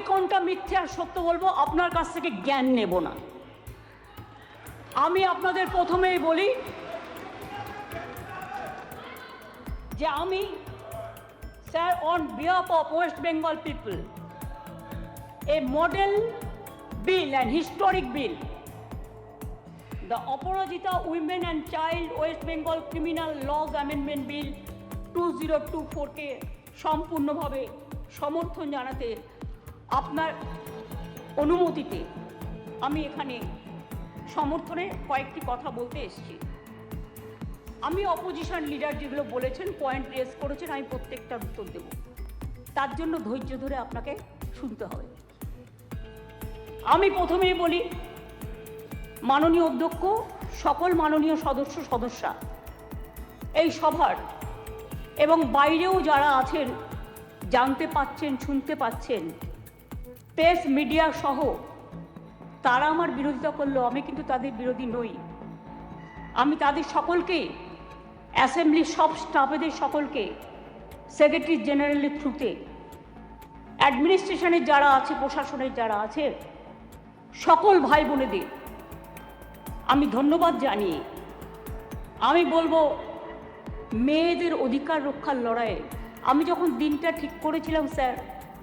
কোনটা মিথ্যে আর সত্য বলবো, আপনার কাছ থেকে জ্ঞান নেব না। আমি আপনাদের প্রথমেই বলি যে আমি, sir, on behalf of West Bengal people, A model bill and historic bill, the Aparajita Women and Child West Bengal Criminal Laws Amendment Bill 2024 কে সম্পূর্ণভাবে সমর্থন জানাতে আপনার অনুমতিতে আমি এখানে সমর্থনে কয়েকটি কথা বলতে এসেছি। আমি অপোজিশন লিডার যেগুলো বলেছেন, পয়েন্ট রেজ করেছেন, আমি প্রত্যেকটার উত্তর দেব। তার জন্য ধৈর্য ধরে আপনাকে শুনতে হবে। আমি প্রথমেই বলি, মাননীয় অধ্যক্ষ, সকল মাননীয় সদস্যা, এই সভার এবং বাইরেও যারা আছেন, জানতে পাচ্ছেন, শুনতে পাচ্ছেন, প্রেস মিডিয়া সহ, তারা আমার বিরোধিতা করলেও আমি কিন্তু তাদের বিরোধী নই। আমি তাদের সকলকে, অ্যাসেম্বলির সব স্টাফেদের সকলকে, সেক্রেটারি জেনারেলের থ্রুতে, অ্যাডমিনিস্ট্রেশনের যারা আছে, প্রশাসনের যারা আছে, সকল ভাই বোনেদের আমি ধন্যবাদ জানিয়ে আমি বলবো, মেয়েদের অধিকার রক্ষার লড়াইয়ে আমি যখন দিনটা ঠিক করেছিলাম স্যার,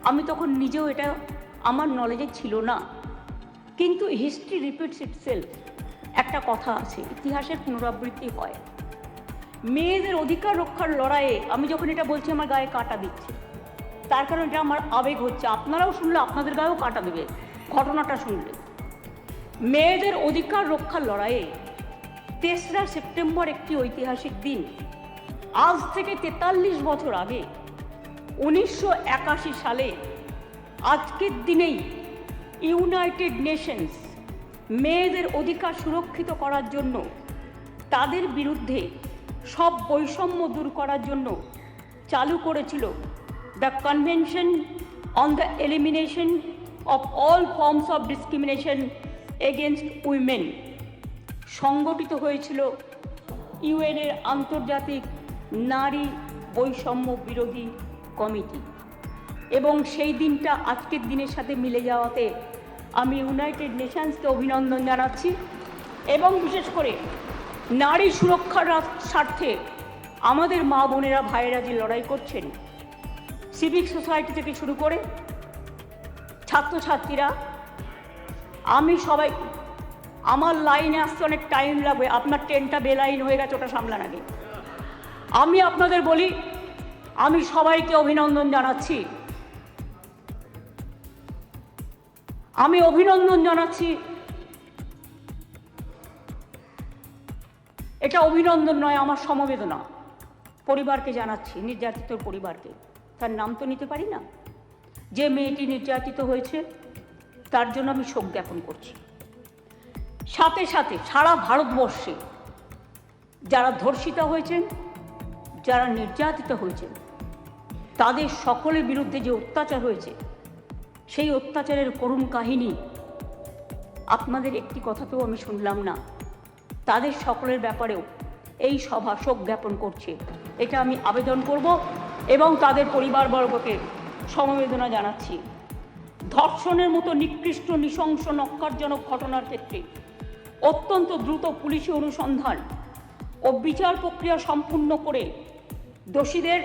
আমি তখন নিজেও এটা আমার নলেজে ছিল না, কিন্তু হিস্ট্রি রিপিটস ইটসেলফ। একটা কথা আছে, ইতিহাসের পুনরাবৃত্তি হয়। মেয়েদের অধিকার রক্ষার লড়াইয়ে আমি যখন এটা বলছি, আমার গায়ে কাঁটা দিচ্ছে, তার কারণ এটা আমার আবেগ হচ্ছে। আপনারাও শুনলে আপনাদের গায়েও কাঁটা দেবে ঘটনাটা শুনলে। মেয়েদের অধিকার রক্ষার লড়াইয়ে 3রা সেপ্টেম্বর একটি ঐতিহাসিক দিন। আজ থেকে 43 বছর আগে 1981 সালে আজকের দিনেই ইউনাইটেড নেশনস মেয়েদের অধিকার সুরক্ষিত করার জন্য, তাদের বিরুদ্ধে সব বৈষম্য দূর করার জন্য চালু করেছিল the convention on the elimination of all forms of discrimination against women. সংগঠিত হয়েছিল ইউএনের আন্তর্জাতিক নারী বৈষম্য বিরোধী কমিটি, এবং সেই দিনটা আজকের দিনের সাথে মিলে যাওয়াতে আমি ইউনাইটেড নেশনসকে অভিনন্দন জানাচ্ছি। এবং বিশেষ করে নারী সুরক্ষার স্বার্থে আমাদের মা বোনেরা, ভাইয়েরা যে লড়াই করছেন, সিভিক সোসাইটি থেকে শুরু করে ছাত্রছাত্রীরা, আমি সবাই, আমার লাইনে আসতে অনেক টাইম লাগবে, আপনার ট্রেনটা বেলাইন হয়ে গেছে, ওটা সামলান আগে। আমি আপনাদের বলি, আমি সবাইকে অভিনন্দন জানাচ্ছি। আমি অভিনন্দন জানাচ্ছি, এটা অভিনন্দন নয়, আমার সমবেদনা পরিবারকে জানাচ্ছি, নির্যাতিত পরিবারকে। তার নাম তো নিতে পারি না। যে মেয়েটি নির্যাতিত হয়েছে তার জন্য আমি শোক জ্ঞাপন করছি। সাথে সাথে সারা ভারতবর্ষে যারা ধর্ষিতা হয়েছেন, যারা নির্যাতিত হয়েছেন, তাদের সকলের বিরুদ্ধে যে অত্যাচার হয়েছে, সেই অত্যাচারের করুণ কাহিনী আপনাদের একটি কথাতেও আমি শুনলাম না। তাদের সকলের ব্যাপারেও এই সভা শোক জ্ঞাপন করছে, এটা আমি আবেদন করব এবং তাদের পরিবারবর্গকে সমবেদনা জানাচ্ছি। ধর্ষণের মতো নিকৃষ্ট, নৃশংস, নক্কারজনক ঘটনার ক্ষেত্রে অত্যন্ত দ্রুত পুলিশি অনুসন্ধান ও বিচার প্রক্রিয়া সম্পূর্ণ করে দোষীদের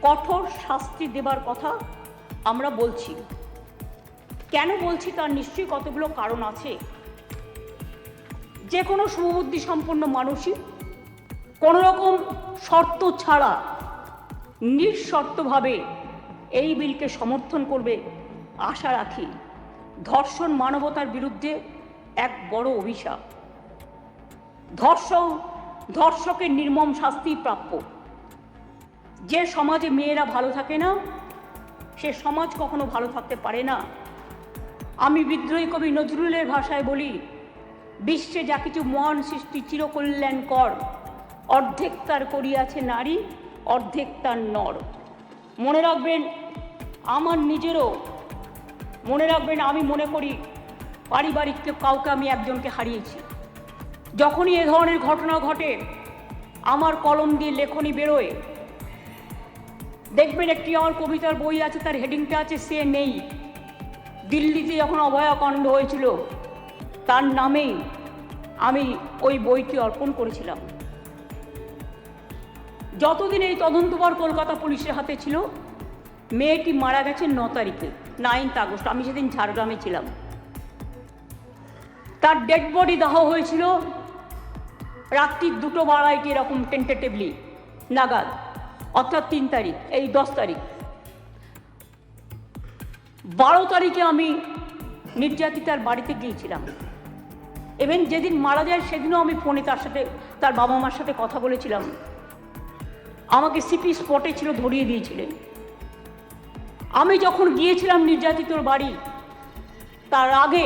কঠোর শাস্তি দেবার কথা আমরা বলছি। কেন বলছি তার নিশ্চয়ই কতগুলো কারণ আছে। যে কোনো শুভবুদ্ধি সম্পন্ন মানুষই কোনো রকম শর্ত ছাড়া নিঃশর্তভাবে এই বিলকে সমর্থন করবে আশা রাখি। ধর্ষণ মানবতার বিরুদ্ধে এক বড় অভিশাপ। ধর্ষকের নির্মম শাস্তি প্রাপ্য। যে সমাজে মেয়েরা ভালো থাকে না, সে সমাজ কখনো ভালো থাকতে পারে না। আমি বিদ্রোহী কবি নজরুলের ভাষায় বলি, বিশ্বে যা কিছু মহান সৃষ্টি চিরকল্যাণকর, অর্ধেক তার করিয়াছে নারী, অর্ধেক তার নর। মনে রাখবেন, আমার নিজেরও মনে রাখবেন, আমি মনে করি পারিবারিক কাউকে আমি একজনকে হারিয়েছি। যখনই এ ধরনের ঘটনা ঘটে, আমার কলম দিয়ে লেখনী বেরোয়। দেখবেন একটি আমার কবিতার বই আছে, তার হেডিংটা আছে সে নেই। দিল্লিতে যখন অভয়াকাণ্ড হয়েছিল তার নামেই আমি ওই বইটি অর্পণ করেছিলাম। যতদিন এই তদন্তভার কলকাতা পুলিশের হাতে ছিল, মেয়েটি মারা গেছে 9 তারিখে, 9 আগস্ট। আমি সেদিন ঝাড়গ্রামে ছিলাম। তার ডেড বডি দাহ হয়েছিল রাত্রি 2:02 এরকম টেন্টেটিভলি নাগাদ, অর্থাৎ 3 তারিখ, এই 10 তারিখ। 12 তারিখে আমি নির্যাতিতার বাড়িতে গিয়েছিলাম। ইভেন যেদিন মারা যায় সেদিনও আমি ফোনে তার সাথে, তার বাবা মার সাথে কথা বলেছিলাম। আমাকে সিপি স্পটে ছিল, ধরিয়ে দিয়েছিলেন। আমি যখন গিয়েছিলাম নির্যাতিতর বাড়ি, তার আগে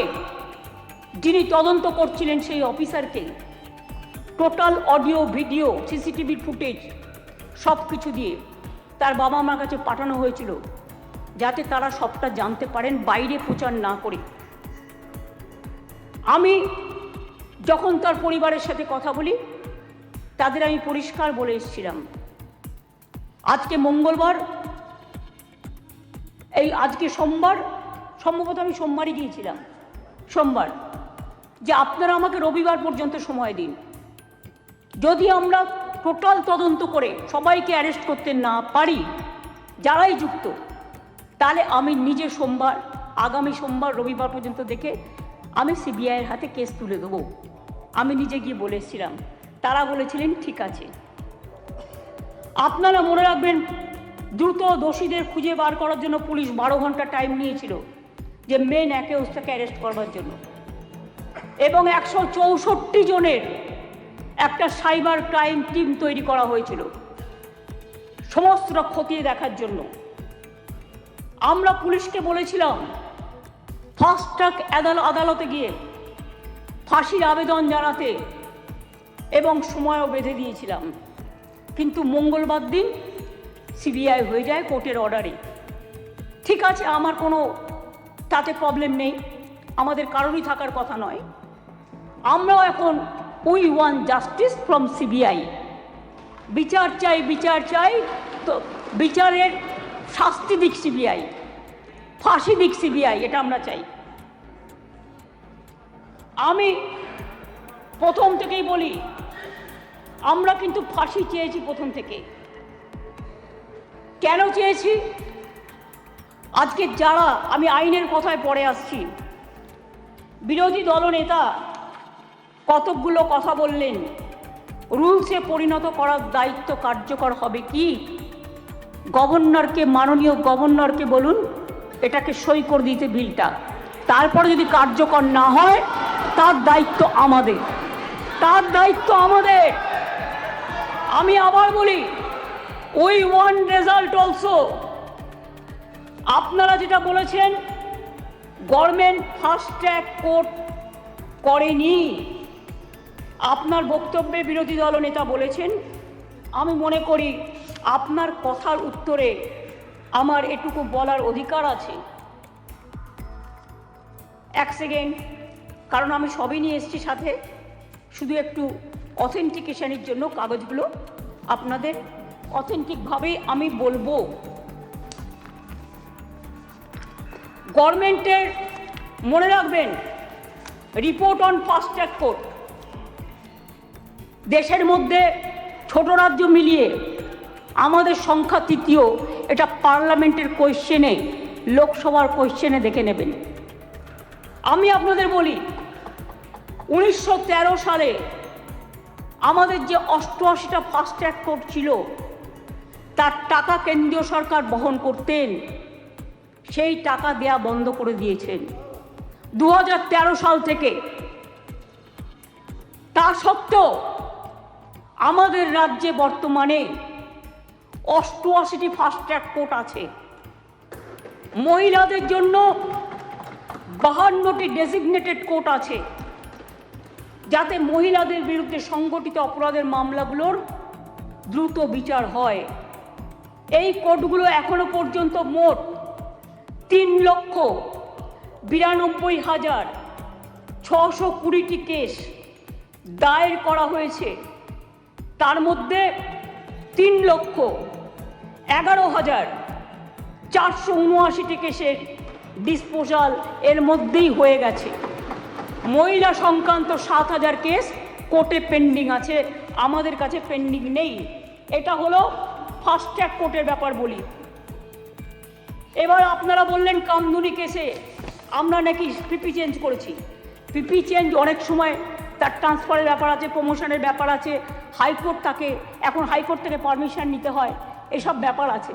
যিনি তদন্ত করছিলেন সেই অফিসারকে total audio, video, CCTV footage সব কিছু দিয়ে তার বাবা মার কাছে পাঠানো হয়েছিল, যাতে তারা সবটা জানতে পারেন, বাইরে প্রচার না করে। আমি যখন তার পরিবারের সাথে কথা বলি, তাদের আমি পরিষ্কার বলে এসেছিলাম, আজকে মঙ্গলবার, আজকে সোমবার, সম্ভবত আমি সোমবারই গিয়েছিলাম, সোমবার, যে আপনারা আমাকে রবিবার পর্যন্ত সময় দিন। যদি আমরা টোটাল তদন্ত করে সবাইকে অ্যারেস্ট করতে না পারি, যারাই যুক্ত, তাহলে আমি নিজে সোমবার, আগামী সোমবার, রবিবার পর্যন্ত দেখে আমি সিবিআইয়ের হাতে কেস তুলে দেবো। আমি নিজে গিয়ে বলে এসেছিলাম। তারা বলেছিলেন ঠিক আছে। আপনারা মনে রাখবেন, দ্রুত দোষীদের খুঁজে বার করার জন্য পুলিশ 12 ঘন্টা টাইম নিয়েছিল, যে মেন অ্যাকিউজটাকে অ্যারেস্ট করবার জন্য, এবং 164 জনের একটা সাইবার ক্রাইম টিম তৈরি করা হয়েছিল সমস্ত খতিয়ে দেখার জন্য। আমরা পুলিশকে বলেছিলাম ফাস্ট ট্র্যাক আদালতে গিয়ে ফাঁসির আবেদন জানাতে, এবং সময়ও বেঁধে দিয়েছিলাম। কিন্তু মঙ্গলবার দিন সিবিআই হয়ে যায় কোর্টের অর্ডারে। ঠিক আছে, আমার কোনো তাতে প্রবলেম নেই, আমাদের কারোরই থাকার কথা নয়। আমরাও এখন we want justice from CBI. বিচার চাই, বিচার চাই, তো বিচারের শাস্তি দিক সিবিআই, ফাঁসি দিক সিবিআই, এটা আমরা চাই। আমি প্রথম থেকেই বলি, আমরা কিন্তু ফাঁসি চেয়েছি প্রথম থেকে। কেন চেয়েছি? আজকে যারা, আমি আইনের কথায় পরে আসছি, বিরোধী দলনেতা কতকগুলো কথা বললেন, রুলসে পরিণত করার দায়িত্ব কার্যকর হবে কি? গভর্নরকে, মাননীয় গভর্নরকে বলুন এটাকে সই করে দিতে বিলটা, তারপরে যদি কার্যকর না হয় তার দায়িত্ব আমাদের, তার দায়িত্ব আমাদের। আমি আবার বলি, উই ওয়ান্ট রেজাল্ট অলসো। আপনারা যেটা বলেছেন গভর্নমেন্ট ফাস্ট ট্র্যাক কোর্ট করেনি, আপনার বক্তব্যে বিরোধী দলনেতা বলেছেন। আমি মনে করি আপনার কথার উত্তরে আমার এটুকু বলার অধিকার আছে। এক সেকেন্ড, কারণ আমি সবই নিয়ে এসেছি সাথে, শুধু একটু অথেন্টিকেশনের জন্য কাগজগুলো আপনাদের অথেন্টিকভাবে আমি বলবো। গভর্নমেন্টের, মনে রাখবেন, report on fast track court, দেশের মধ্যে ছোট রাজ্য মিলিয়ে আমাদের সংখ্যা তৃতীয়। এটা পার্লামেন্টের কোয়েশ্চেনে, লোকসভার কোয়েশ্চেনে দেখে নেবেন। আমি আপনাদের বলি, 1913 সালে আমাদের যে 88টা ফাস্ট ট্র্যাক কোর্ট ছিল, তার টাকা কেন্দ্রীয় সরকার বহন করতেন, সেই টাকা দেয়া বন্ধ করে দিয়েছেন 2013 সাল থেকে। তা সত্ত্বেও আমাদের রাজ্যে বর্তমানে 88টি ফাস্ট ট্র্যাক কোর্ট আছে। মহিলাদের জন্য 52টি ডেজিগনেটেড কোর্ট আছে, যাতে মহিলাদের বিরুদ্ধে সংগঠিত অপরাধের মামলাগুলোর দ্রুত বিচার হয়। এই কোর্টগুলো এখনো পর্যন্ত মোট 3,92,620টি কেস দায়ের করা হয়েছে। তার মধ্যে 3,11,479টি কেসের ডিসপোজাল এর মধ্যেই হয়ে গেছে। মহিলা সংক্রান্ত 7,000 কেস কোর্টে পেন্ডিং আছে, আমাদের কাছে পেন্ডিং নেই। এটা হলো ফাস্ট ট্র্যাক কোর্টের ব্যাপার বলি। এবার আপনারা বললেন কামদুনি কেসে আমরা নাকি পিপি চেঞ্জ করেছি। পিপি চেঞ্জ অনেক সময় তার ট্রান্সফারের ব্যাপার আছে, প্রমোশনের ব্যাপার আছে, হাইকোর্ট তাকে এখন হাইকোর্ট থেকে পারমিশন নিতে হয়, এসব ব্যাপার আছে।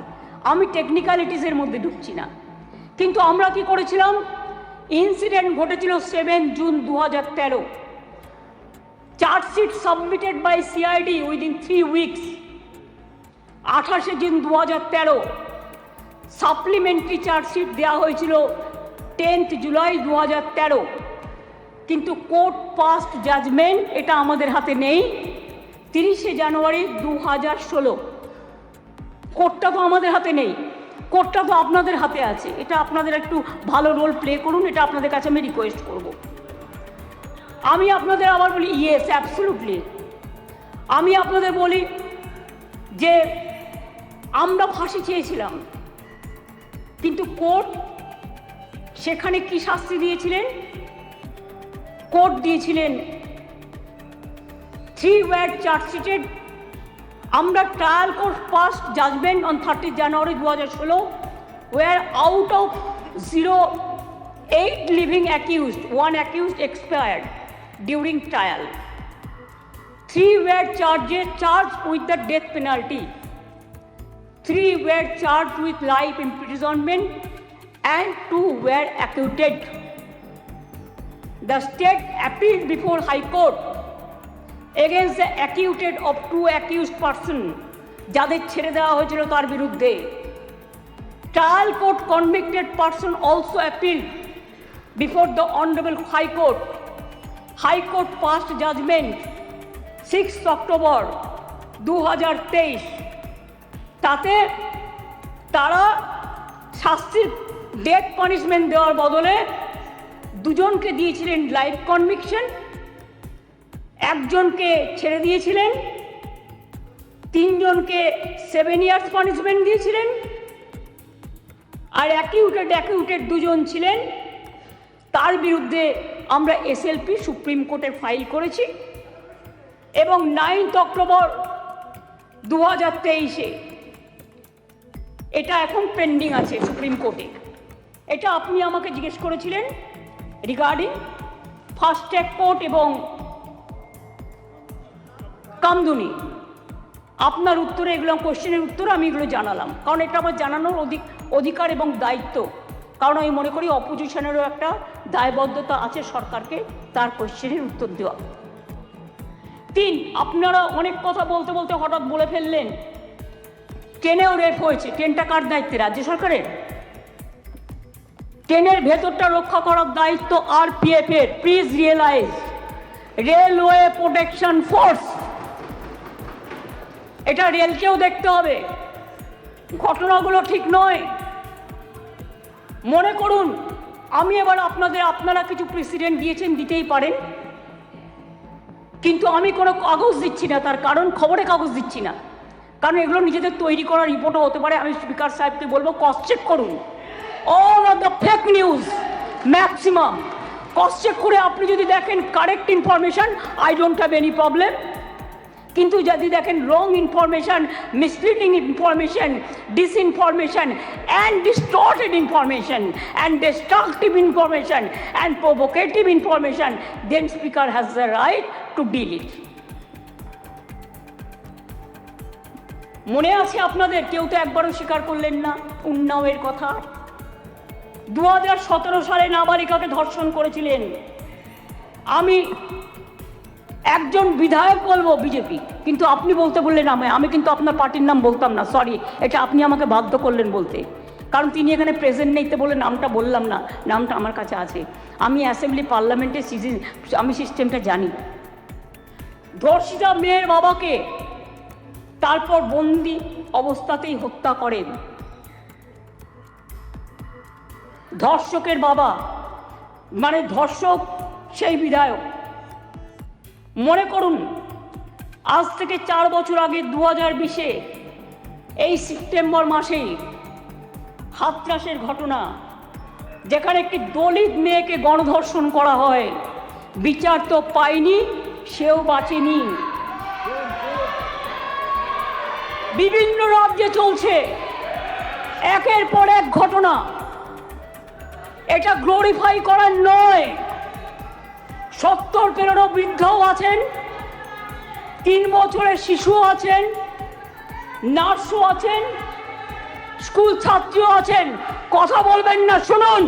আমি টেকনিক্যালিটিসের মধ্যে ঢুকছি না। কিন্তু আমরা কি করেছিলাম, ইনসিডেন্ট ঘটেছিল 7 June 2013। Chargesheet submitted by CID within 3 weeks 28 June 2013। Supplementary chargesheet দেওয়া হয়েছিল 10 জুলাই 2013। কিন্তু কোর্ট পাস্ট জাজমেন্ট এটা আমাদের হাতে নেই 30 জানুয়ারি 2016। কোর্টটা তো আমাদের হাতে নেই, কোর্টটা তো আপনাদের হাতে আছে। এটা আপনাদের একটু ভালো রোল প্লে করুন, এটা আপনাদের কাছে আমি রিকোয়েস্ট করব। আমি আপনাদের আবার বলি, ইয়েস অ্যাবসলিউটলি, আমি আপনাদের বলি যে আমরা ফাঁসি চেয়েছিলাম, কিন্তু কোর্ট সেখানে কি শাস্তি দিয়েছিলেন? কোর্ট দিয়েছিলেন 3 were চার্জশিটেড। আমরা trial court past judgment on 30 January 2016, where out of 8 living accused, 1 accused expired during trial. 3 were charged with the death penalty. 3 were charged with life imprisonment and 2 were acquitted. The state appealed before High Court against the acquitted of 2 accused person, যাদের ছেড়ে দেওয়া হয়েছিল তার বিরুদ্ধে। Trial court convicted person also appealed before the Honorable High Court. High Court passed judgment 6 October 2023। তাতে তারা শাস্তির death punishment দেওয়ার বদলে 2 জনকে দিয়েছিলেন লাইফ কনভিকশন, 1 জনকে ছেড়ে দিয়েছিলেন, 3 জনকে 7 ইয়ার্স পানিশমেন্ট দিয়েছিলেন। আর অ্যাকিউটেড 2 জন ছিলেন, তার বিরুদ্ধে আমরা এসএলপি সুপ্রিম কোর্টে ফাইল করেছি এবং 9 অক্টোবর 2023 এটা এখন পেন্ডিং আছে সুপ্রিম কোর্টে। এটা আপনি আমাকে জিজ্ঞেস করেছিলেন রিগার্ডিং ফাস্ট ট্র্যাক কোর্ট এবং কামদুনি। আপনার উত্তরে এগুলো কোশ্চেনের উত্তর আমি এগুলো জানালাম, কারণ এটা আমার জানানোর অধিকার এবং দায়িত্ব। কারণ আমি মনে করি অপোজিশনেরও একটা দায়বদ্ধতা আছে সরকারকে তার কোশ্চেনের উত্তর দেওয়া। 3, আপনারা অনেক কথা বলতে বলতে হঠাৎ বলে ফেললেন ট্রেনেও রেপ হয়েছে। ট্রেনটা কার দায়িত্বে? রাজ্য সরকারের। ট্রেনের ভেতরটা রক্ষা করার দায়িত্ব আরপিএফ এর। Please realise, railway protection force. এটা রেলকেও দেখতে হবে, ঘটনাগুলো ঠিক নয়। মনে করুন আমি এবার আপনারা কিছু প্রেসিডেন্ট দিয়েছেন, দিতেই পারেন, কিন্তু আমি কোনো কাগজ দিচ্ছি না। তার কারণ খবরে কাগজ দিচ্ছি না, কারণ এগুলো নিজেদের তৈরি করা রিপোর্টও হতে পারে। আমি স্পিকার সাহেবকে বলবো ক্রস চেক করুন all of the fake news, maximum cross check করে আপনি যদি দেখেন correct information, I don't have any problem. কিন্তু যদি দেখেন wrong information, misleading information, disinformation and distorted information and destructive information and provocative information, then speaker has the right to deal it. মনে আছে আপনাদের? কেউ তো একবারও স্বীকার করলেন না উন্নাওয়ের কথা। 2017 সালে নাবালিকাকে ধর্ষণ করেছিলেন। আমি একজন বিধায়ক বলবো বিজেপি, কিন্তু আপনি বলতে বললেন আমি কিন্তু আপনার পার্টির নাম বলতাম না, সরি, এটা আপনি আমাকে বাধ্য করলেন বলতে, কারণ তিনি এখানে প্রেজেন্ট নেই তো বলে নামটা বললাম না। নামটা আমার কাছে আছে, আমি অ্যাসেম্বলি পার্লামেন্টের আমি সিস্টেমটা জানি। ধর্ষিতা মেয়ের বাবাকে তারপর বন্দি অবস্থাতেই হত্যা করেন ধর্ষকের বাবা, মানে ধর্ষক সেই বিধায়ক। মনে করুন আজ থেকে 4 বছর আগে 2020-এ এই সেপ্টেম্বর মাসেই হাতরাসের ঘটনা, যেখানে একটি দলিত মেয়েকে গণধর্ষণ করা হয়, বিচার তো পায়নি, সেও বাঁচেনি। বিভিন্ন রাজ্যে চলছে একের পর এক ঘটনা। এটা গ্লোরিফাই করার নয়। 70 পেরোনো বৃদ্ধও আছেন, 3 বছরের শিশুও আছেন, নার্সও আছেন, স্কুল ছাত্রীও আছেন। কথা বলবেন না, শুনুন।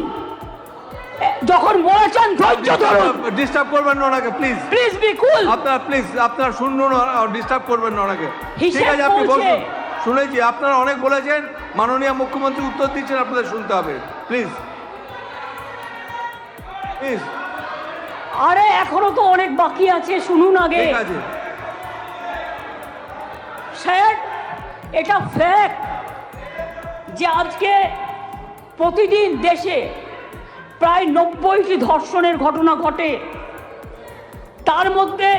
যখন বলেছেন ধৈর্য ধরুন। ডিস্টার্ব করবেন না ওনাকে, প্লিজ প্লিজ বি কুল। আপনারা প্লিজ আপনারা শুনুন, ডিস্টার্ব করবেন না ওনাকে। হিসেব ঠিক আছে, আপনি বলছে। বলুন। শুনেছি, আপনারা অনেক বলেছেন, মাননীয় মুখ্যমন্ত্রী উত্তর দিচ্ছেন, আপনাদের শুনতে হবে। Please please. আরে এখনো তো অনেক বাকি আছে, শুনুন আগে। ঠিক আছে স্যার, এটা ফ্যাক্ট যে আজকে প্রতিদিন দেশে প্রায় 90টি ধর্ষণের ঘটনা ঘটে। তার মধ্যে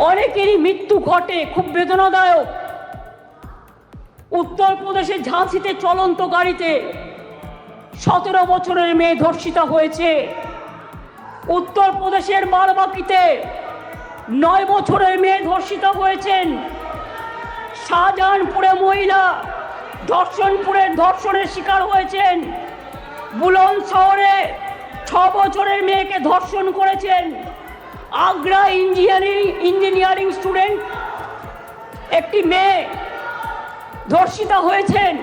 অনেকেরই মৃত্যু ঘটে, খুব বেদনাদায়ক। উত্তরপ্রদেশের ঝাঁসিতে চলন্ত গাড়িতে 17 বছরের মেয়ে ধর্ষিতা হয়েছে। উত্তরপ্রদেশের বারবাকিতে 9 বছরের মেয়ে ধর্ষিতা হয়েছেন। শাহজাহানপুরে মহিলা ধর্ষণের শিকার হয়েছেন। বুলন্দ শহরে 6 বছরের মেয়েকে ধর্ষণ করেছেন। আগ্রা ইঞ্জিনিয়ারিং স্টুডেন্ট একটি মেয়ে ধর্ষিতা হয়েছেন।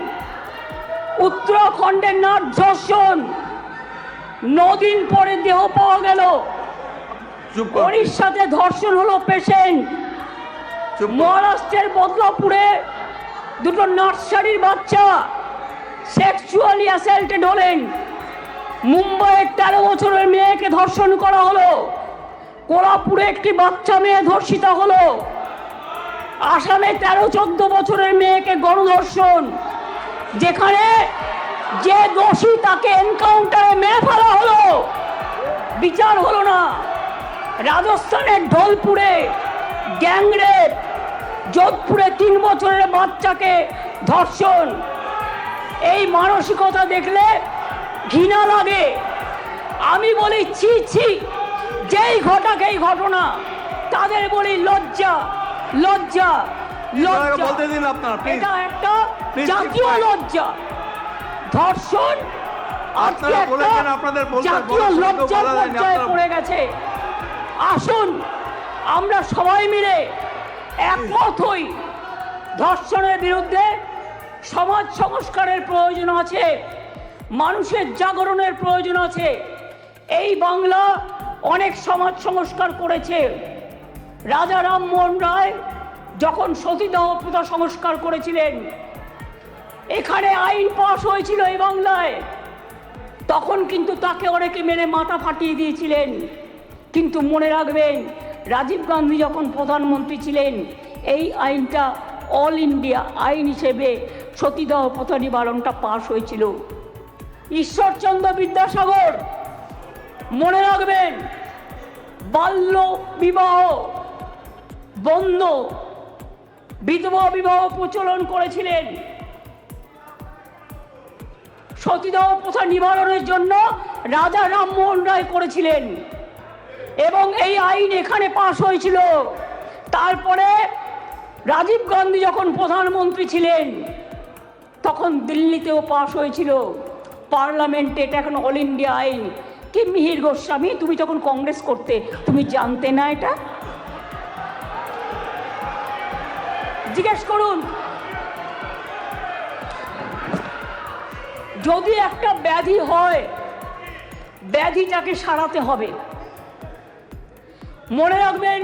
উত্তরাখণ্ডের নাট ধর্ষণ, 9 দিন পরে দেহ পাওয়া গেল। উড়িষ্যাতে ধর্ষণ হলো পেশেন্ট। মহারাষ্ট্রের বদলাপুরে 2 নার্সারির বাচ্চা সেক্সুয়ালি অ্যাসাল্টেড হলেন। মুম্বাইয়ের 13 বছরের মেয়েকে ধর্ষণ করা হলো। কোলাপুরে একটি বাচ্চা মেয়ে ধর্ষিতা হলো। আসামে 13-14 বছরের মেয়েকে গণধর্ষণ, যেখানে যে দোষী তাকে এনকাউন্টারে মেরে ফেলা হলো, বিচার হলো না। রাজস্থানের ঢোলপুরে গ্যাংরেপ, যোধপুরে 3 বছরের বাচ্চাকে ধর্ষণ। এই মানসিকতা দেখলে ঘৃণা লাগে। আমি বলি ছি ছি, যেই ঘটাক এই ঘটনা, তাদের বলি লজ্জা লজ্জা লজ্জা। বলতে দিন আপনারা, প্লিজ। এটা একটা জাতীয় লজ্জা। ধর্ষণ আপনারা বলেছেন, আপনাদের বলতে জাতীয় লজ্জার পর্যায়ে পড়ে গেছে। আসুন আমরা সবাই মিলে একমত হই। ধর্ষণের বিরুদ্ধে সমাজ সংস্কারের প্রয়োজন আছে, মানুষের জাগরণের প্রয়োজন আছে। এই বাংলা অনেক সমাজ সংস্কার করেছে। রাজা রামমোহন রায় যখন সতীদাহ প্রথা সংস্কার করেছিলেন, এখানে আইন পাস হয়েছিল এই বাংলায়, তখন কিন্তু তাকে অনেকে মেরে মাথা ফাটিয়ে দিয়েছিলেন। কিন্তু মনে রাখবেন, রাজীব গান্ধী যখন প্রধানমন্ত্রী ছিলেন, এই আইনটা অল ইন্ডিয়া আইন হিসেবে সতীদাহ প্রথা নিবারণটা পাশ হয়েছিল। ঈশ্বরচন্দ্র বিদ্যাসাগর, মনে রাখবেন, বাল্য বিবাহ বন্ধ, বিধবা বিবাহ প্রচলন করেছিলেন। সতীদাহ প্রথা নিবারণের জন্য রাজা রামমোহন রায় করেছিলেন এবং এই আইন এখানে পাশ হয়েছিল। তারপরে রাজীব গান্ধী যখন প্রধানমন্ত্রী ছিলেন, তখন দিল্লিতেও পাশ হয়েছিল পার্লামেন্টে। এটা এখন অল ইন্ডিয়া আইন। কি মিহির গোস্বামী, তুমি তখন কংগ্রেস করতে, তুমি জানতে না এটা? জিজ্ঞেস করুন। যদি একটা ব্যাধি হয়, ব্যাধিটাকে সারাতে হবে। মনে রাখবেন,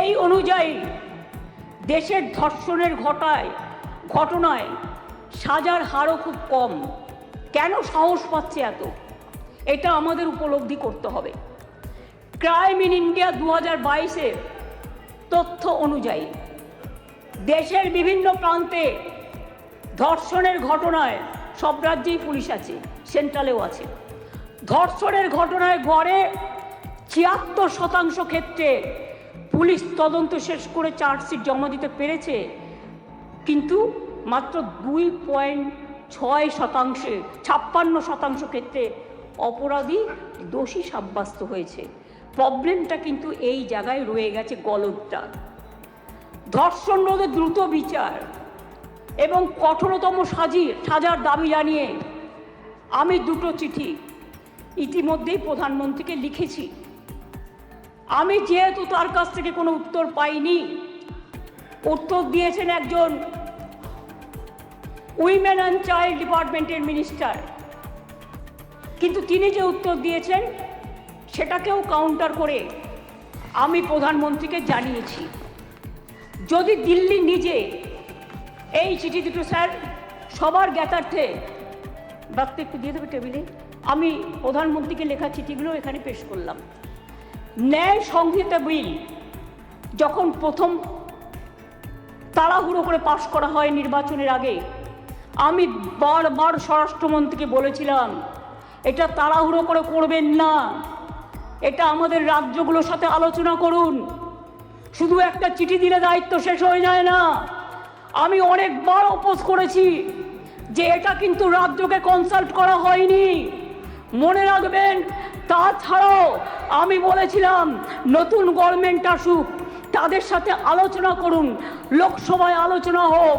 এই অনুযায়ী দেশের ধর্ষণের ঘটনায় সাজার হারও খুব কম। কেন সাহস পাচ্ছে এত, এটা আমাদের উপলব্ধি করতে হবে। ক্রাইম ইন ইন্ডিয়া 2022-এর তথ্য অনুযায়ী দেশের বিভিন্ন প্রান্তে ধর্ষণের ঘটনায়, সব রাজ্যেই পুলিশ আছে, সেন্ট্রালেও আছে, ধর্ষণের ঘটনায় গড়ে 76% ক্ষেত্রে পুলিশ তদন্ত শেষ করে চার্জশিট জমা দিতে পেরেছে। কিন্তু মাত্র 6%, 56% ক্ষেত্রে অপরাধী দোষী সাব্যস্ত হয়েছে। প্রবলেমটা কিন্তু এই জায়গায় রয়ে গেছে, গলদটা। ধর্ষণ রোধে দ্রুত বিচার এবং কঠোরতম সাজার দাবি জানিয়ে আমি দুটো চিঠি ইতিমধ্যেই প্রধানমন্ত্রীকে লিখেছি। আমি যেহেতু তার কাছ থেকে কোনো উত্তর পাইনি, উত্তর দিয়েছেন একজন উইমেন অ্যান্ড চাইল্ড ডিপার্টমেন্টের মিনিস্টার, কিন্তু তিনি যে উত্তর দিয়েছেন সেটাকেও কাউন্টার করে আমি প্রধানমন্ত্রীকে জানিয়েছি। যদি দিল্লি নিজে এই চিঠি দুটো, স্যার সবার জ্ঞাতার্থে বার্তা একটু দিয়ে দেবে টেবিলে, আমি প্রধানমন্ত্রীকে লেখা চিঠিগুলো এখানে পেশ করলাম। ন্যায় সংহিতা বিল যখন প্রথম তাড়াহুড়ো করে পাশ করা হয় নির্বাচনের আগে, আমি বারবার স্বরাষ্ট্রমন্ত্রীকে বলেছিলাম এটা তাড়াহুড়ো করে করবেন না, এটা আমাদের রাজ্যগুলোর সাথে আলোচনা করুন, শুধু একটা চিঠি দিলে দায়িত্ব শেষ হয়ে যায় না। আমি অনেকবার অপোজ করেছি যে এটা কিন্তু রাজ্যকে কনসাল্ট করা হয়নি, মনে রাখবেন। তাছাড়াও আমি বলেছিলাম নতুন গভর্নমেন্ট আসুক, তাদের সাথে আলোচনা করুন, লোকসভায় আলোচনা হোক,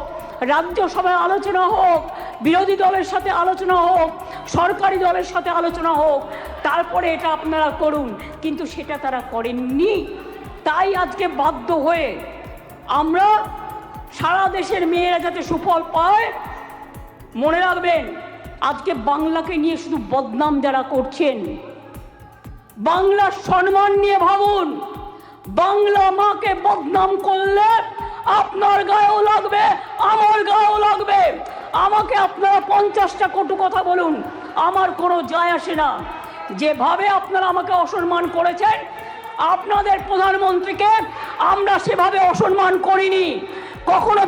রাজ্যসভায় আলোচনা হোক, বিরোধী দলের সাথে আলোচনা হোক, সরকারি দলের সাথে আলোচনা হোক, তারপরে এটা আপনারা করুন। কিন্তু সেটা তারা করেননি। তাই আজকে বাধ্য হয়ে আমরা সারা দেশের মেয়েরা যাতে সুফল পায়, মনে রাখবেন আজকে বাংলাকে নিয়ে শুধু বদনাম যারা করছেন, বাংলার সম্মান নিয়ে ভাবুন। বাংলা মাকে বদনাম করলে আপনার গায়েও লাগবে, আমার গায়েও লাগবে। আমাকে আপনারা 50টা কটু কথা বলুন, আমার কোনো যায় আসে না। যেভাবে আপনারা আমাকে অসম্মান করেছেন, আপনাদের প্রধানমন্ত্রীকে আমরা সেভাবে অসম্মান করিনি। কখনো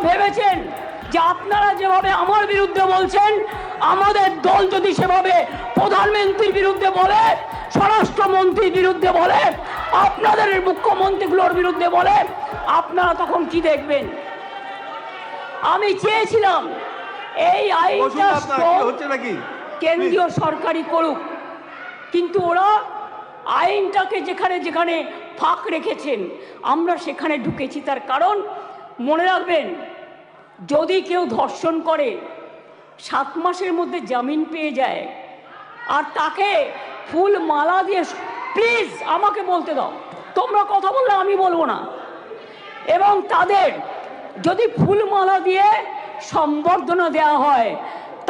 ভেবেছেন যে আপনারা যেভাবে আমার বিরুদ্ধে বলছেন, আমাদের দল যদি সেভাবে প্রধানমন্ত্রীর বিরুদ্ধে বলে, স্বরাষ্ট্রমন্ত্রীর বিরুদ্ধে বলে, আপনাদের মুখ্যমন্ত্রীগুলোর বিরুদ্ধে বলে, আপনারা তখন কি দেখবেন? আমি চেয়েছিলাম এই আইনটা কেন্দ্রীয় সরকারই করুক, কিন্তু ওরা আইনটাকে যেখানে যেখানে ফাঁক রেখেছেন আমরা সেখানে ঢুকেছি। তার কারণ মনে রাখবেন, যদি কেউ ধর্ষণ করে 7 মাসের মধ্যে জামিন পেয়ে যায়, আর তাকে ফুল মালা দিয়ে, প্লিজ আমাকে বলতে দাও, তোমরা কথা বললে আমি বলবো না, এবং তাদের যদি ফুলমালা দিয়ে সম্বর্ধনা দেওয়া হয়,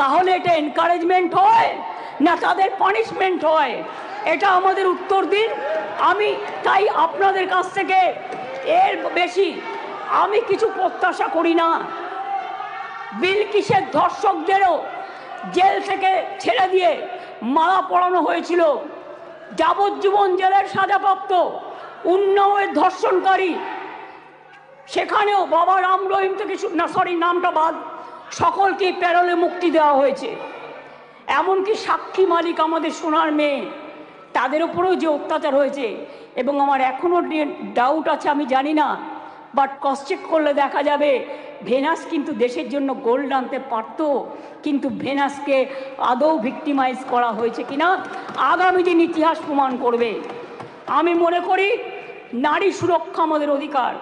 তাহলে এটা এনকারেজমেন্ট হয় না তাদের পানিশমেন্ট হয়? এটা আমাদের উত্তর দিন। আমি তাই আপনাদের কাছ থেকে এর বেশি আমি কিছু প্রত্যাশা করি না। বিলকিসের ধর্ষকদেরও জেল থেকে ছেড়ে দিয়ে মালা পরানো হয়েছিল। যাবজ্জীবন জেলের সাজাপ্রাপ্ত উন্নাওয়ের ধর্ষণকারী, সেখানেও বাবা রাম রহিম থেকে নামটা বাদ, সকলকে প্যারোলে মুক্তি দেওয়া হয়েছে। এমনকি সাক্ষী মালিক আমাদের সোনার মেয়ে, তাদের উপরেও যে অত্যাচার হয়েছে, এবং আমার এখনও ডাউট আছে, আমি জানি না, বাট ক্রস চেক করলে দেখা যাবে ভেনাস কিন্তু দেশের জন্য গোল্ড আনতে পারত, কিন্তু ভেনাসকে আদৌ ভিক্টিমাইজ করা হয়েছে কিনা আগামী দিন ইতিহাস প্রমাণ করবে। আমি মনে করি নারী সুরক্ষা আমাদের অধিকার।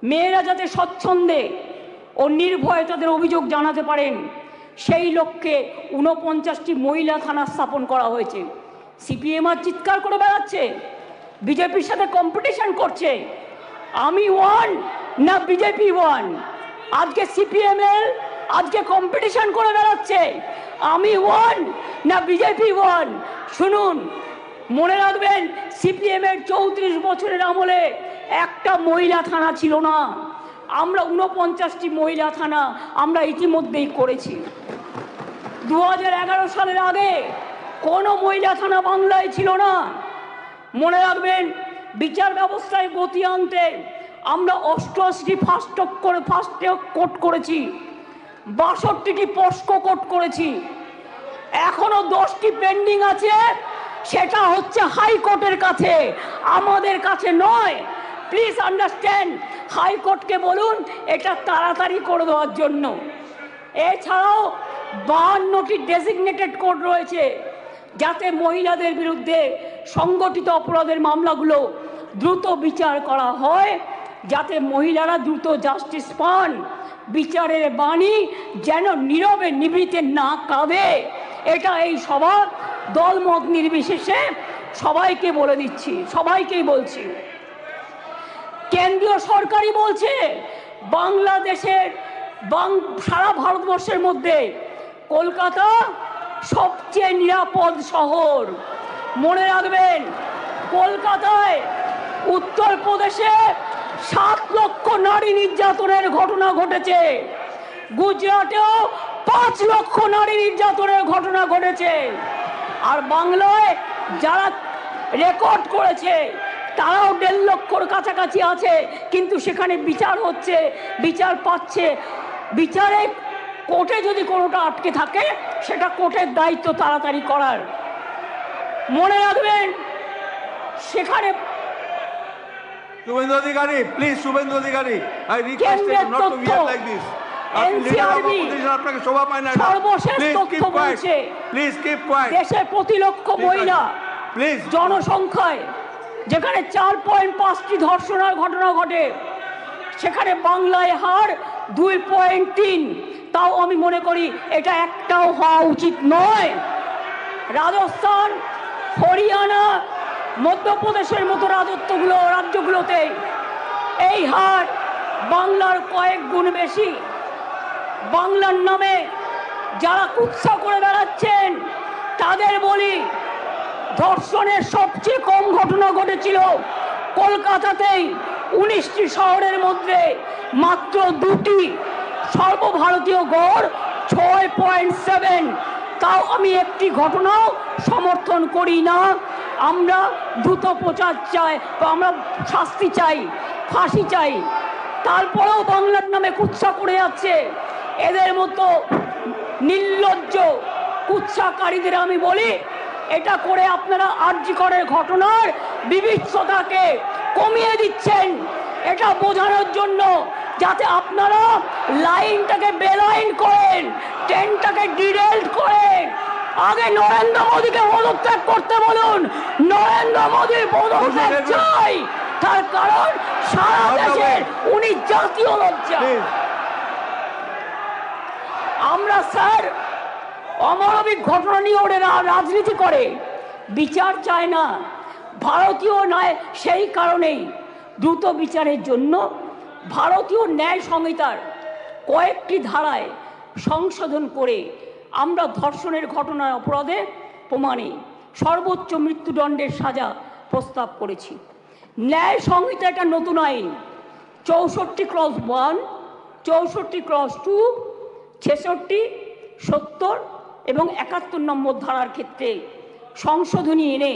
মেয়েরা যাতে স্বচ্ছন্দে ও নির্ভয়ে তাদের অভিযোগ জানাতে পারেন, সেই লক্ষ্যে 49টি মহিলা থানা স্থাপন করা হয়েছে। সিপিএম আর চিৎকার করে বেড়াচ্ছে, বিজেপির সাথে কম্পিটিশন করছে, আমি ওয়ান না বিজেপি ওয়ান। আজকে সিপিএমএল আজকে কম্পিটিশন করে বেড়াচ্ছে, আমি ওয়ান না বিজেপি ওয়ান। শুনুন, মনে রাখবেন সিপিএমের 34 বছরের আমলে একটা মহিলা থানা ছিল না। আমরা 49টি মহিলা থানা আমরা ইতিমধ্যেই করেছি। 2011 সালের আগে কোনো মহিলা থানা বাংলায় ছিল না। মনে রাখবেন বিচার ব্যবস্থায় গতি আনতে আমরা 88টি ফাস্ট ট্র্যাক কোর্ট করেছি, 62টি পস্কো কোর্ট করেছি, এখনো 10টি পেন্ডিং আছে, সেটা হচ্ছে হাইকোর্টের কাছে, আমাদের কাছে নয়। প্লিজ আন্ডারস্ট্যান্ড, হাইকোর্টকে বলুন এটা তাড়াতাড়ি করে দেওয়ার জন্য। এছাড়াও 52টি ডেজিগনেটেড কোর্ট রয়েছে, যাতে মহিলাদের বিরুদ্ধে সংগঠিত অপরাধের মামলাগুলো দ্রুত বিচার করা হয়, যাতে মহিলারা দ্রুত জাস্টিস পান, বিচারের বাণী যেন নীরবে নিভৃতে না কাঁদে। এটা এই সভা দলমত নির্বিশেষে সবাইকে বলে দিচ্ছি, সবাইকেই বলছি। কেন্দ্রীয় সরকারই বলছে বাংলাদেশের সারা ভারতবর্ষের মধ্যে কলকাতা সবচেয়ে নিরাপদ শহর। মনে রাখবেন, কলকাতায় উত্তরপ্রদেশে 7 লক্ষ নারী নির্যাতনের ঘটনা ঘটেছে, গুজরাটেও 5 লক্ষ নারী নির্যাতনের ঘটনা ঘটেছে। আর বাংলায় যারা রেকর্ড করেছে তারাও 1.5 লক্ষর কাছাকাছি আছে, কিন্তু সেখানে বিচার হচ্ছে, বিচার পাচ্ছে। বিচারে কোর্টে যদি কোনোটা আটকে থাকে, সেটা কোর্টের দায়িত্ব তাড়াতাড়ি করার। মনে রাখবেন, সেখানে Suvendu Adhikari, please, Suvendu Adhikari, I request you not to behave like this. আপনি লিডার অফ অপোজিশন, আপনাকে শোভা পায় না। সর্বশেষ তথ্য বলছে, প্লিজ কিপ কোয়াইট। দেশের প্রতি লক্ষ মহিলা প্লিজ জনসংখ্যায় যেখানে 4.5টি ধর্ষণের ঘটনা ঘটে, সেখানে বাংলায় হার 2.3। তাও আমি মনে করি এটা একটাও হওয়া উচিত নয়। রাজস্থান, হরিয়ানা, মধ্যপ্রদেশের মতো রাজ্যগুলোতে এই হার বাংলার কয়েক গুণ বেশি। বাংলার নামে যারা কুৎসা করে বেড়াচ্ছেন তাদের বলি, ধর্ষণের সবচেয়ে কম ঘটনা ঘটেছিল কলকাতাতেই, 19টি শহরের মধ্যে মাত্র 2টি, সর্বভারতীয় গড় 6.7। তাও আমি একটি ঘটনাও সমর্থন করি না। আমরা দ্রুত প্রচার চাই, আমরা শাস্তি চাই, ফাঁসি চাই। তারপরেও বাংলার নামে কুৎসা করে যাচ্ছে। এদের মতো নির্লজ্জ কুৎসাকারীদের আমি বলি, এটা করে আপনারা আরজিকরের ঘটনার বিভৎসতাকে কমিয়ে দিচ্ছেন, এটা বোঝানোর জন্য, যাতে আপনারা লাইনটাকে বেলাইন করেন, ট্রেনটাকে ডিরেল করেন। আগে নরেন্দ্র মোদীকে পদত্যাগ করতে বলুন। নরেন্দ্র মোদীর পদত্যাগ চাই, তার কারণ সারা দেশের উনি জাতীয় লজ্জা। আমরা স্যার অমানবিক ঘটনা নিয়ে ওরা রাজনীতি করে, বিচার চায় না, ভারতীয় নয়। সেই কারণেই দ্রুত বিচারের জন্য ভারতীয় ন্যায় সংহিতার কয়েকটি ধারায় সংশোধন করে আমরা ধর্ষণের ঘটনার অপরাধে প্রমাণে সর্বোচ্চ মৃত্যুদণ্ডের সাজা প্রস্তাব করেছি। ন্যায় সংহিতা একটা নতুন আইন, 64/1, 64/2, 66, 70 এবং 71 নম্বর ধারার ক্ষেত্রে সংশোধনী এনে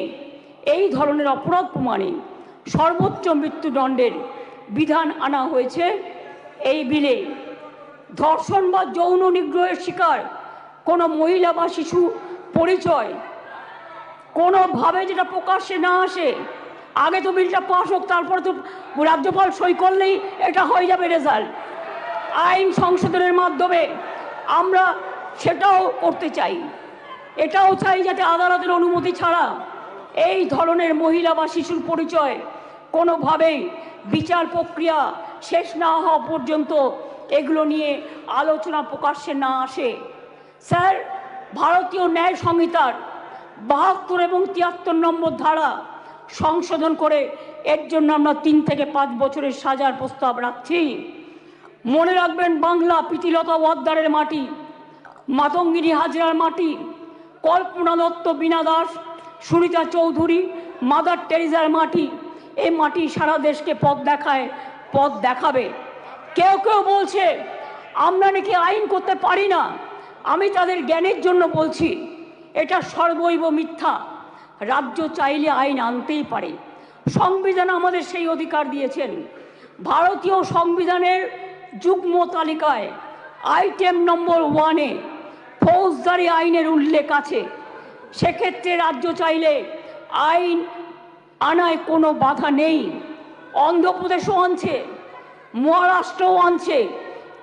এই ধরনের অপরাধ প্রমাণে সর্বোচ্চ মৃত্যুদণ্ডের বিধান আনা হয়েছে এই বিলে। ধর্ষণ বা যৌন নিগ্রহের শিকার কোনো মহিলা বা শিশু পরিচয় কোনোভাবে যেটা প্রকাশ্যে না আসে, আগে তো বিলটা পাস হোক, তারপরে তো রাজ্যপাল সই করলেই এটা হয়ে যাবে রেজাল্ট। আইন সংশোধনের মাধ্যমে আমরা সেটাও করতে চাই। এটাও চাই যাতে আদালতের অনুমতি ছাড়া এই ধরনের মহিলা বা শিশুর পরিচয় কোনোভাবেই বিচার প্রক্রিয়া শেষ না হওয়া পর্যন্ত এগুলো নিয়ে আলোচনা প্রকাশ্যে না আসে। স্যার, ভারতীয় ন্যায় সংহিতার 72 এবং 73 নম্বর ধারা সংশোধন করে এর জন্য আমরা 3 থেকে 5 বছরের সাজার প্রস্তাব রাখছি। মনে রাখবেন, বাংলা প্রীতিলতা ওয়াদ্দারের মাটি, মাতঙ্গিনী হাজরার মাটি, কল্পনা দত্ত, বীণা দাস, সুরিতা চৌধুরী, মাদার টেরিজার মাটি। এই মাটি সারা দেশকে পথ দেখাবে। কেউ কেউ বলছে আমরা নাকি আইন করতে পারি না। আমি তাদের জ্ঞানের জন্য বলছি, এটা সর্বৈব মিথ্যা। রাজ্য চাইলে আইন আনতেই পারে, সংবিধান আমাদের সেই অধিকার দিয়েছেন। ভারতীয় সংবিধানের যুগ্ম তালিকায় আইটেম নম্বর 1-এ ফৌজদারি আইনের উল্লেখ আছে। সেক্ষেত্রে রাজ্য চাইলে আইন আনায় কোনো বাধা নেই। অন্ধ্রপ্রদেশও আনছে, মহারাষ্ট্রও আনছে,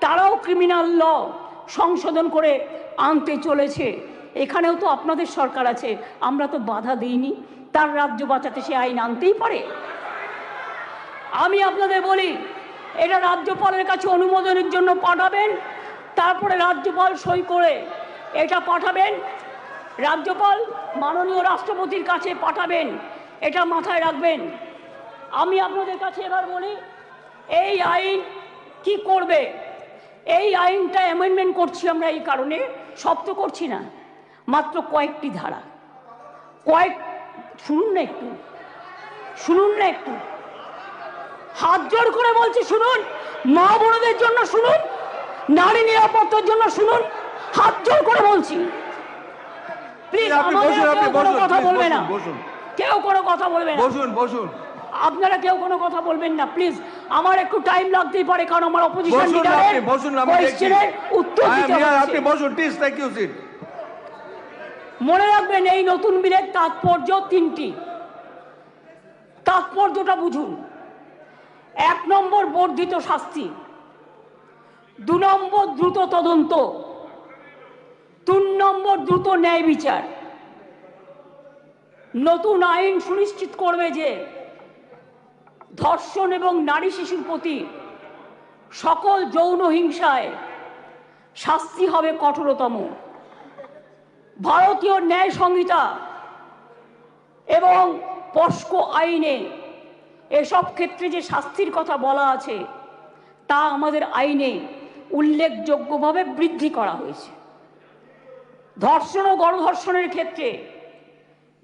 তারাও ক্রিমিনাল ল সংশোধন করে আনতে চলেছে। এখানেও তো আপনাদের সরকার আছে, আমরা তো বাধা দিইনি, তার রাজ্য বাঁচাতে সে আইন আনতেই পারে। আমি আপনাদের বলি, এটা রাজ্যপালের কাছে অনুমোদনের জন্য পাঠাবেন, তারপরে রাজ্যপাল সই করে এটা পাঠাবেন, রাজ্যপাল মাননীয় রাষ্ট্রপতির কাছে পাঠাবেন, এটা মাথায় রাখবেন। আমি আপনাদের কাছে এবার বলি, এই আইন কি করবে? এই আইনটা অ্যামেন্ডমেন্ট করছি আমরা এই কারণে, সব তো করছি না, মাত্র কয়েকটি ধারা, শুনুন না একটু, শুনুন না একটু, হাত জোর করে বলছি শুনুন, মা বোনদের জন্য শুনুন, নারী নিরাপত্তার জন্য শুনুন, হাত জোর করে বলছি। প্লিজ কোনো কথা বলবে না, কেউ কোনো কথা বলবে না, বসুন বসুন, আপনারা কেউ কোনো কথা বলবেন না প্লিজ। আমার একটু টাইম লাগতেই পারে, কারণ আমার অপোজিশন লিডারের কোয়েশ্চেনের উত্তর দিতে হবে। আপনি বসুন প্লিজ, থ্যাংক ইউ সিট। মনে রাখবেন, এই নতুন বিলের তাৎপর্য তিনটি, তাৎপর্যটা বুঝুন। 1 নম্বর বর্ধিত শাস্তি, 2 নম্বর দ্রুত তদন্ত, 3 নম্বর দ্রুত ন্যায় বিচার। নতুন আইন সুনিশ্চিত করবে যে ধর্ষণ এবং নারী শিশুর প্রতি সকল যৌন হিংসায় শাস্তি হবে কঠোরতম। ভারতীয় ন্যায় সংহিতা এবং পস্কো আইনে এসব ক্ষেত্রে যে শাস্তির কথা বলা আছে তা আমাদের আইনে উল্লেখযোগ্যভাবে বৃদ্ধি করা হয়েছে। ধর্ষণ ও গণধর্ষণের ক্ষেত্রে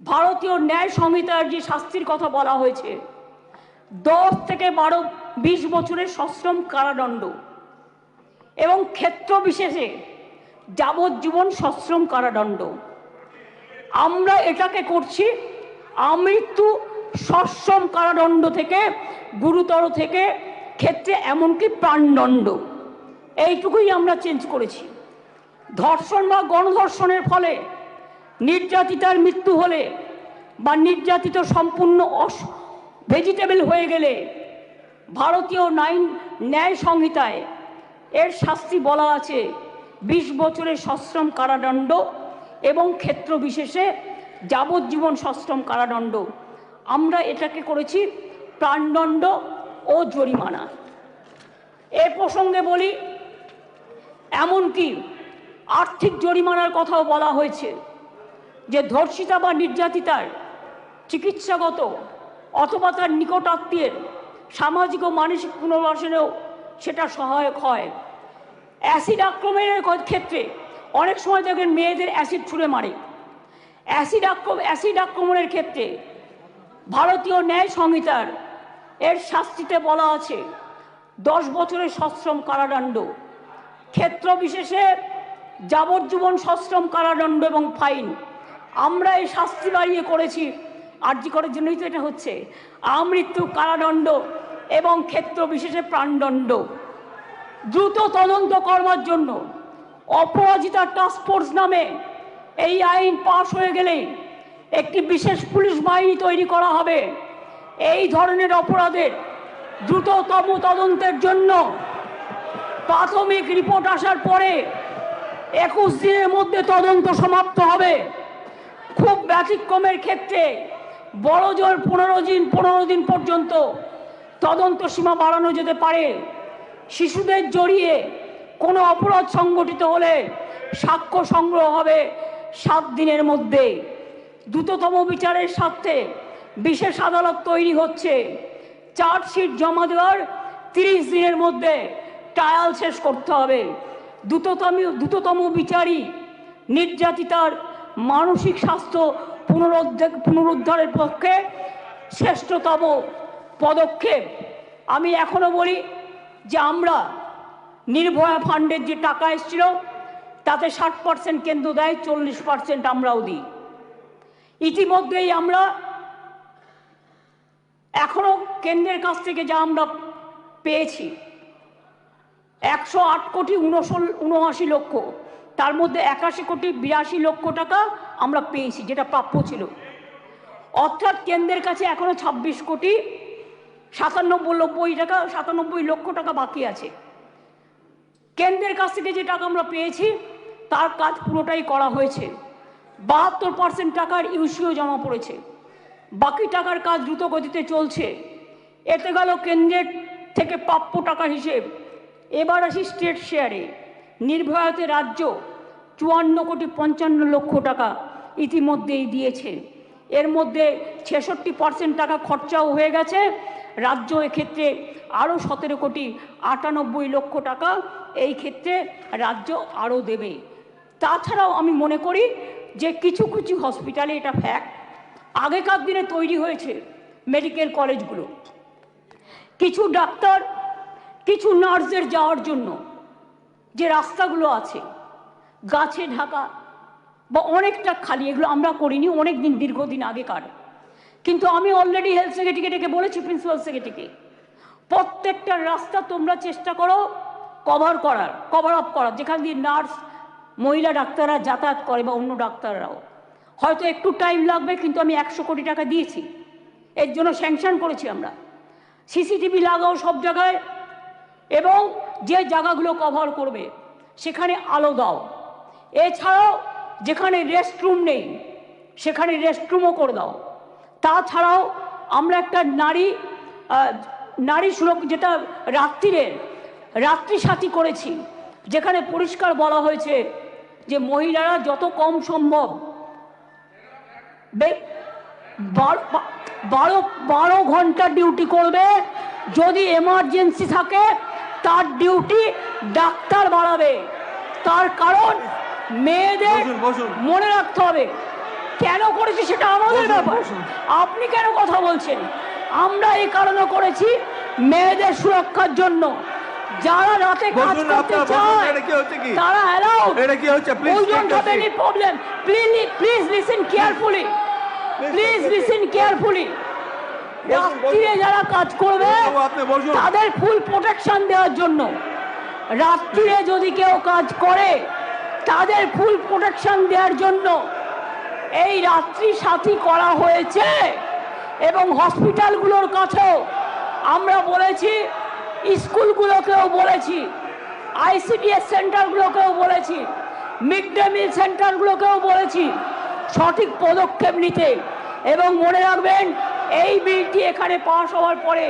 ভারতীয় ন্যায় সংহিতার যে শাস্তির কথা বলা হয়েছে 10 থেকে 20 বছরের সশ্রম কারাদণ্ড এবং ক্ষেত্র বিশেষে যাবজ্জীবন সশ্রম কারাদণ্ড। আমরা এটাকে করছি আমৃত্যু সশ্রম কারাদণ্ড থেকে গুরুতর থেকে ক্ষেত্রে এমনকি প্রাণদণ্ড, এইটুকুই আমরা চেঞ্জ করেছি। ধর্ষণ বা গণধর্ষণের ফলে নির্যাতিতার মৃত্যু হলে বা নির্যাতিত সম্পূর্ণ ভেজিটেবল হয়ে গেলে ভারতীয় ন্যায় সংহিতায় এর শাস্তি বলা আছে 20 বছরের সশ্রম কারাদণ্ড এবং ক্ষেত্র বিশেষে যাবজ্জীবন সশ্রম কারাদণ্ড। আমরা এটাকে করেছি প্রাণদণ্ড ও জরিমানা। এ প্রসঙ্গে বলি, এমনকি আর্থিক জরিমানার কথাও বলা হয়েছে, যে ধর্ষিতা বা নির্যাতিতার চিকিৎসাগত অথবা তার নিকট আত্মীয়ের সামাজিক ও মানসিক পুনর্বাসনেও সেটা সহায়ক হয়। অ্যাসিড আক্রমণের ক্ষেত্রে অনেক সময় দেখবেন মেয়েদের অ্যাসিড ছুঁড়ে মারে। অ্যাসিড আক্রমণের ক্ষেত্রে ভারতীয় ন্যায় সংহিতার এর শাস্তিতে বলা আছে 10 বছরের সশ্রম কারাদণ্ড, ক্ষেত্র বিশেষে যাবজ্জীবন সশ্রম কারাদণ্ড এবং ফাইন। আমরা এই শাস্তি বাড়িয়ে করেছি, আরজি করার জন্যই তো এটা হচ্ছে, আমৃত্যু কারাদণ্ড এবং ক্ষেত্র বিশেষে প্রাণদণ্ড। দ্রুত তদন্ত করবার জন্য অপরাজিতা টাস্ক ফোর্স নামে এই আইন পাশ হয়ে গেলে একটি বিশেষ পুলিশ বাহিনী তৈরি করা হবে। এই ধরনের অপরাধের দ্রুততম তদন্তের জন্য প্রাথমিক রিপোর্ট আসার পরে 21 দিনের মধ্যে তদন্ত সমাপ্ত হবে। খুব ব্যতিক্রমের ক্ষেত্রে বড় জোর 15 দিন পর্যন্ত তদন্ত সীমা বাড়ানো যেতে পারে। শিশুদের জড়িয়ে কোনো অপরাধ সংগঠিত হলে সাক্ষ্য সংগ্রহ হবে 7 দিনের মধ্যে। দ্রুততম বিচারের স্বার্থে বিশেষ আদালত তৈরি হচ্ছে। চার্জশিট জমা দেওয়ার 30 দিনের মধ্যে ট্রায়াল শেষ করতে হবে। দ্রুততম বিচারই নির্যাতিতার মানসিক স্বাস্থ্য পুনরুদ্ধারের পক্ষে শ্রেষ্ঠতম পদক্ষেপ। আমি এখনো বলি যে আমরা নির্ভয়া ফান্ডের যে টাকা এসেছিল তাতে 60% কেন্দ্র দেয়, 40% আমরাও দিই। ইতিমধ্যেই আমরা এখনো কেন্দ্রের কাছ থেকে যা আমরা পেয়েছি 108 কোটি 79 লক্ষ, তার মধ্যে 81 কোটি 82 লক্ষ টাকা আমরা পেয়েছি, যেটা প্রাপ্য ছিল। অর্থাৎ কেন্দ্রের কাছে এখনো 26 কোটি 97 লক্ষ টাকা বাকি আছে। কেন্দ্রের কাছ থেকে যে টাকা আমরা পেয়েছি তার কাজ পুরোটাই করা হয়েছে। 72% টাকার ইউসিও জমা পড়েছে, বাকি টাকার কাজ দ্রুত গতিতে চলছে। এতে গেল কেন্দ্রের থেকে প্রাপ্য টাকার হিসেব। এবার আসি স্টেট শেয়ারে। নির্ভয়াতে রাজ্য 54,55,00,000 টাকা ইতিমধ্যেই দিয়েছে। এর মধ্যে 66% টাকা খরচাও হয়ে গেছে। রাজ্য এক্ষেত্রে আরও 17,98,00,000 টাকা এই ক্ষেত্রে রাজ্য আরও দেবে। তাছাড়াও আমি মনে করি যে কিছু কিছু হসপিটালে, এটা ফ্যাক্ট, আগেকার দিনে তৈরি হয়েছে মেডিকেল কলেজগুলো, কিছু ডাক্তার কিছু নার্সদের যাওয়ার জন্য যে রাস্তাগুলো আছে গাছে ঢাকা বা অনেকটা খালি, এগুলো আমরা করিনি, অনেক দিন দীর্ঘদিন আগেকার। কিন্তু আমি অলরেডি হেলথ সেক্রেটারিকে ডেকে বলেছি, প্রিন্সিপাল সেক্রেটারিকে, প্রত্যেকটা রাস্তা তোমরা চেষ্টা করো কভার আপ করার, যেখান দিয়ে নার্স মহিলা ডাক্তাররা যাতায়াত করে বা অন্য ডাক্তাররাও। হয়তো একটু টাইম লাগবে, কিন্তু আমি 100 কোটি টাকা দিয়েছি, এর জন্য স্যাংশন করেছি আমরা। সিসিটিভি লাগাও সব জায়গায়, এবং যে জায়গাগুলো কভার করবে সেখানে আলো দাও। এছাড়াও যেখানে রেস্টরুম নেই সেখানে রেস্টরুমও করে দাও। তাছাড়াও আমরা একটা নারী সুরক্ষা, যেটা রাত্রি সাথী করেছি, যেখানে পরিষ্কার বলা হয়েছে যে মহিলারা যত কম সম্ভব 12 ঘন্টা ডিউটি করবে। যদি এমার্জেন্সি থাকে তার ডিউটি ডাক্তার বাড়াবে। তার কারণ মেয়েদের মনে রাখতে হবে কেন করেছি, সেটা আমাদের ব্যাপার। আপনি কেন কথা বলছেন? আমরা এই কারণে করেছি মেয়েদের সুরক্ষার জন্য। যারা রাতে কাজ করতে চায় তারা অ্যালাউড। প্লিজ লিসেন কেয়ারফুলি, রাত্রিরে যারা কাজ করবে তাদের ফুল প্রোটেকশন দেওয়ার জন্য। রাত্রিরে যদি কেউ কাজ করে তাদের ফুল প্রোটেকশন দেওয়ার জন্য এই রাত্রি সাথী করা হয়েছে। এবং হসপিটালগুলোর কাছেও আমরা বলেছি, স্কুলগুলোকেও বলেছি, আইসিডিএস সেন্টারগুলোকেও বলেছি, মিড ডে মিল সেন্টারগুলোকেও বলেছি সঠিক পদক্ষেপ নিতে। এবং মনে রাখবেন, এই বিলটি এখানে পাস হওয়ার পরে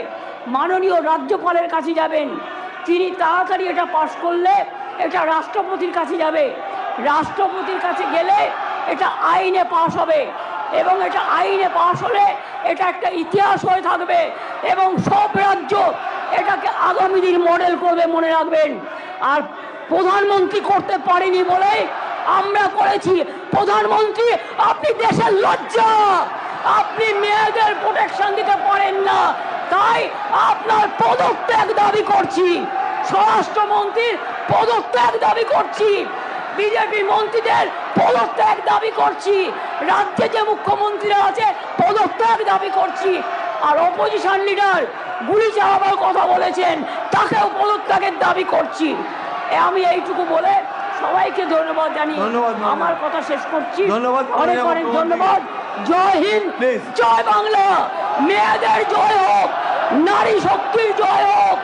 মাননীয় রাজ্যপালের কাছে যাবেন। তিনি তাড়াতাড়ি এটা পাস করলে এটা রাষ্ট্রপতির কাছে যাবে। রাষ্ট্রপতির কাছে গেলে এটা আইনে পাস হবে, এবং এটা আইনে পাস হলে এটা একটা ইতিহাস হয়ে থাকবে, এবং সব রাজ্য এটাকে আগামী দিন মডেল করবে, মনে রাখবেন। আর প্রধানমন্ত্রী করতে পারেনি বলে আমরা করেছি। প্রধানমন্ত্রী, আপনি দেশের লজ্জা, আপনি মেয়েদের প্রোটেকশন দিতে পারেন না, তাই আপনার পদত্যাগ দাবি করছি। স্বরাষ্ট্রমন্ত্রীর পদত্যাগ দাবি করছি, বিজেপি মন্ত্রীদের পদত্যাগ দাবি করছি, রাজ্যে যে মুখ্যমন্ত্রীরা আছে পদত্যাগ দাবি করছি। আর অপোজিশন লিডার গুলি চালাবার কথা বলেছেন, তাকেও পদত্যাগের দাবি করছি। আমি এইটুকু বলে সবাইকে ধন্যবাদ জানিয়ে আমার কথা শেষ করছি। অনেক অনেক ধন্যবাদ। জয় হিন্দ, জয় বাংলা। মেয়েদের জয় হোক, নারী শক্তির জয় হোক,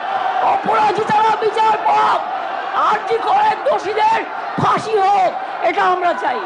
অপরাজিতারা বিচার পাক, আরজি করে দোষীদের ফাঁসি হোক, এটা আমরা চাই।